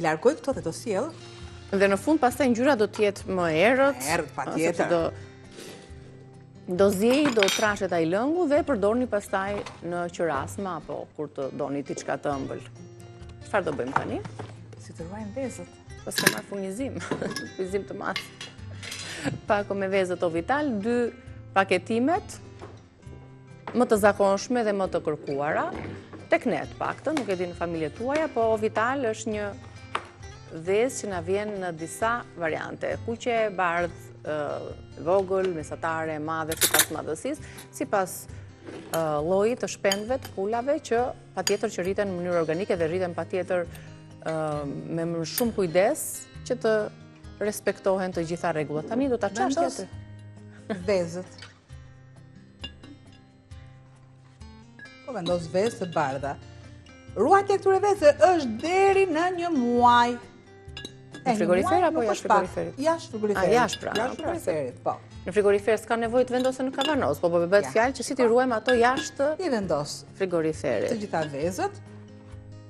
largoj këto dhe të sjell. Dhe në fund pastaj ngjyra do të jetë më errët. Errët, patjetër. Do zjej, do trashet ai lëngu dhe përdorni pastaj në qyrasma apo kur të doni diçka të ëmbël. Çfarë do bëjmë tani? Si të ruajmë vezët. Po s'ke marrë furnizim, furnizim të madh. Pako me vezët Ovital, 2 paketimet më të zakonshme dhe më të kërkuara, tek ne të paktën, nuk e di në familjet tuaja, po Ovital është një vezë që na vjen në disa variante, kuqe, bardhë, vogël, mesatare, madhe, sipas madhësisë, sipas llojit të shpendëve të pulave që patjetër që rriten në mënyrë organike dhe rriten patjetër me më shumë kujdes që të respektohen të gjitha rregullat. Tani do ta çash tjetër. Vezët. Po vendos vezë të bardha. Ruajtja e këtyre vezëve është deri në 1 muaj. Në frigorifer apo jashtë frigoriferit? Jashtë frigoriferit. Jashtë pra. Jashtë frigoriferit, po. Në frigorifer s'ka nevojë të vendosen në kavanoz, po bëhet fjalë që si ti ruajmë ato jashtë I vendos frigoriferit. të gjitha vezët.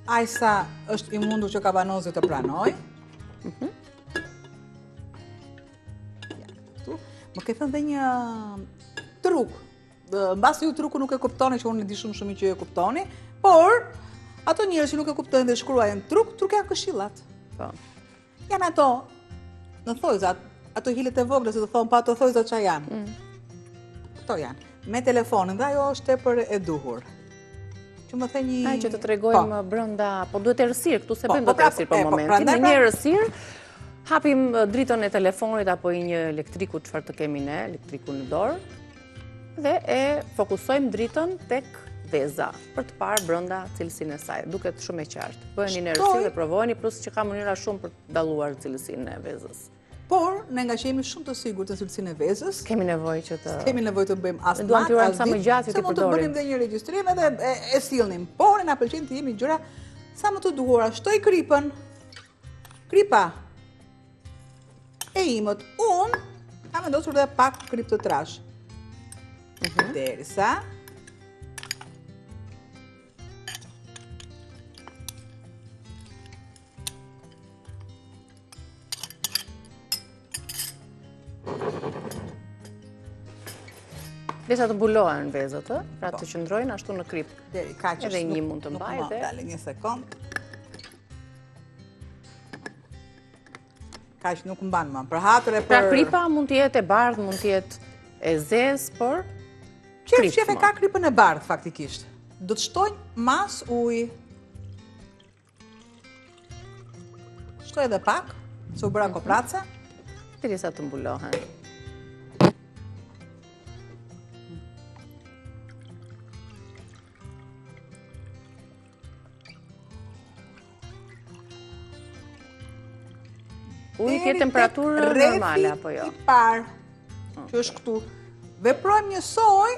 Ai sa është I mundur që kavanozi të pranoj. Më ke thënë dhe një truk. Mbasi ju truku nuk e kuptoni, që unë di shumë që e kuptoni, por ato njerëz që nuk e kuptojnë dhe shkruajnë truk janë këshillat. Po. Janë ato në thojzat, ato hilet e vogla, si të thonë, pa ato thojzat që janë. Këto janë. Me telefonin, dhe ajo është tepër e duhur. Që më the një... Ai që të tregojmë brenda, po duhet errësirë, këtu se bëjmë po, dot errësirë për momentin. Në një errësirë hapim dritën e telefonit apo I një elektriku, çfarë të kemi ne, elektriku në dorë, dhe e fokusojmë dritën tek veza për të parë brenda cilësinë e saj. Duket shumë e qartë. Bëheni në errësirë dhe provojeni, plus që ka mënyra shumë për të dalluar cilësinë e vezës. Por, ne nga që jemi shumë të sigurt në cilësinë e vezës, kemi nevojë që të të bëjmë as duam t'ju ruajmë sa më gjatë se mund të bënim dhe një regjistrim edhe e sillnim. Por na pëlqen të jemi gjëra sa më të duhura. Shtoj kripën. Kripa e imët. Unë kam vendosur dhe pak krip të trash. Derisa Derisa të mbulohen vezët, pra të qëndrojnë ashtu në krip. Deri kaq edhe një mund të mbajë dhe dalë një sekond. Kaq nuk mban më. Për hatër e për... Pra kripa mund të jetë e bardhë, mund të jetë e zezë, por Qef e ka kripën e bardhë faktikisht. Do të shtojnë mas ujë. Shtoj edhe pak, se u bëra kopraca. Derisa të mbulohen. Uji ke temperaturë normale apo jo? I parë, që është këtu. Veprojmë njësoj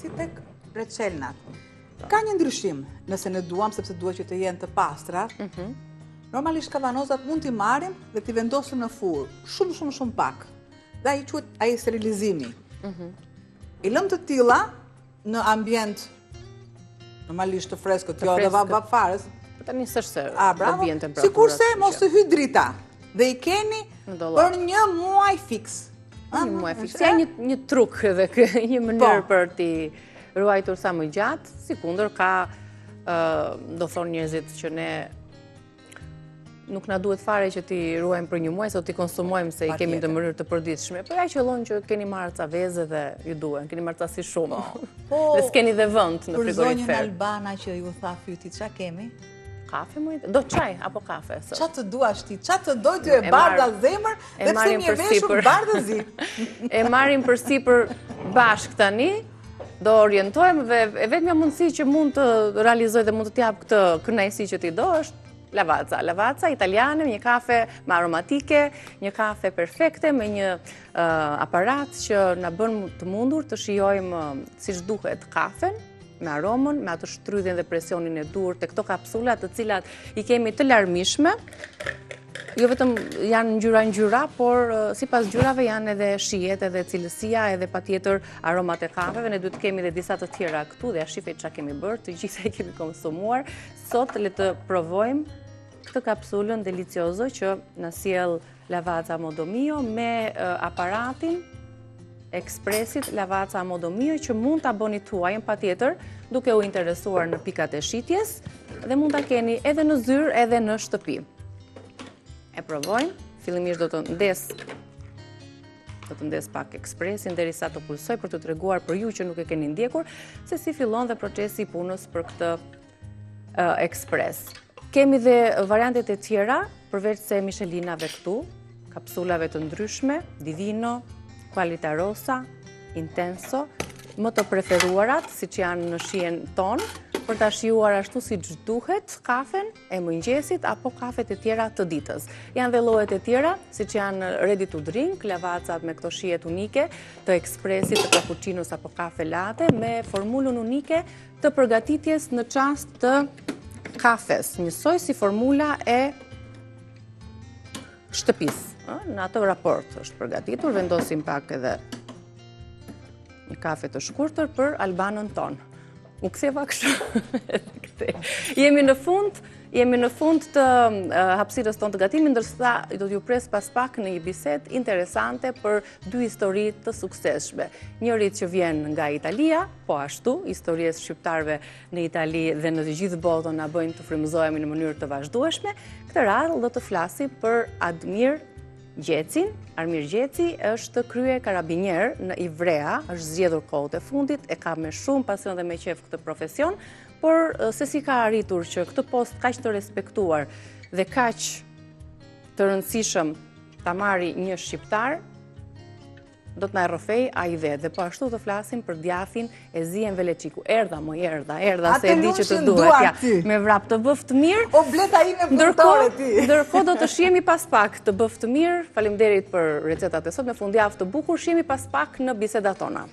si tek reçelnat. Ka një ndryshim, nëse ne duam, sepse duhet që të jenë të pastra. Normalisht kavanozat mund t'i marrim dhe t'i vendosim në furrë, shumë pak. Dhe ai quhet ai sterilizimi. I lëm të tilla në ambient normalisht të freskët, jo edhe vap fares. Tani s'është se do vjen temperatura. Sikurse mos të hyj drita dhe I keni për 1 muaj fiks. Një muaj fiks. Si një truk edhe një mënyrë për t'i ruajtur sa më gjatë, sikundër ka do thonë njerëzit që ne nuk na duhet fare që t'i ruajmë për 1 muaj, se t'i konsumojmë se I kemi në mënyrë të përditshme. Por ai qëllon që keni marrë ca vezë dhe ju duhen, keni marrë ca si shumë. Dhe s'keni dhe vend në frigorifer. Për zonjën Albana që ju tha fyti, ç'a kemi? Kafe më do çaj apo kafe? Qa të duash ti? Qa të doj ty e bardha zemër dhe pse mi e veshur bardhëzi? E marrim përsipër bashk tani, do orientojmë dhe e vetmja mundësi që mund të realizoj dhe mund të t'jap këtë kënaqësi që ti do është Lavazza. Lavazza italiane, një kafe me aromatike, një kafe perfekte me një aparat që na bën të mundur të shijojmë siç duhet kafen, me aromën, me atë shtrydhjen dhe presionin e dur të këto kapsulat të cilat I kemi të larmishme Jo vetëm janë ngjyra, por sipas ngjyrave janë edhe shijet, edhe cilësia, edhe patjetër aromat e kafeve. Ne duhet të kemi edhe disa të tjera këtu dhe ja shifej çka kemi bërë, të gjitha e kemi konsumuar. Sot le të provojmë këtë kapsulën deliciozo që na sjell Lavazza Modo Mio me aparatin ekspresit Lavazza Modo Mio që mund ta bëni tuajën patjetër duke u interesuar në pikat e shitjes dhe mund ta keni edhe në zyrë edhe në shtëpi. E provojmë, fillimisht do të ndes pak ekspresin derisa të pulsoj për të treguar për ju që nuk e keni ndjekur se si fillon dhe procesi i punës për këtë ekspres. Kemi dhe variantet e tjera, përveç se Michelinave këtu, kapsulave të ndryshme, Divino, Qualita Rossa, Intenso, më të preferuarat, siç janë në shijen tonë, për ta shijuar ashtu siç duhet kafen e mëngjesit apo kafet e tjera të ditës. Janë dhe llojet e tjera, siç janë ready to drink, lavacat me këto shijet unike të ekspresit, të cappuccinos apo kafe latte me formulën unike të përgatitjes në çast të kafes, njësoj si formula e shtëpisë. Në atë raport është përgatitur, vendosim pak edhe një kafe të shkurtër për Albanën tonë. U ktheva kështu. Jemi në fund të hapësirës tonë të gatimit, ndërsa do t'ju pres pas pak në një bisedë interesante për dy histori të suksesshme. Njëri që vjen nga Italia, po ashtu, historisë shqiptarëve në Itali dhe në të gjithë botën na bëjnë të frymëzohemi në mënyrë të vazhdueshme. Këtë radhë do të flasim për Admir Gjecin. Armir Gjeci është krye karabinier në Ivrea, është zgjedhur kohët e fundit, e ka me shumë pasion dhe me qef këtë profesion, por se si ka arritur që këtë post kaq të respektuar dhe kaq të rëndësishëm ta marri një shqiptar, do të na rrëfej ai vetë. Dhe po ashtu të flasim për djathin e Zien Veleçiku. Erdha se e di që të duhet. Ja, me vrap të bëf të mirë. O bleta ime punëtore ti. Ndërkohë do të shihemi pas pak të bëf të mirë. Faleminderit për recetat e sot, me fundjavë të bukur. Shihemi pas pak në bisedat tona.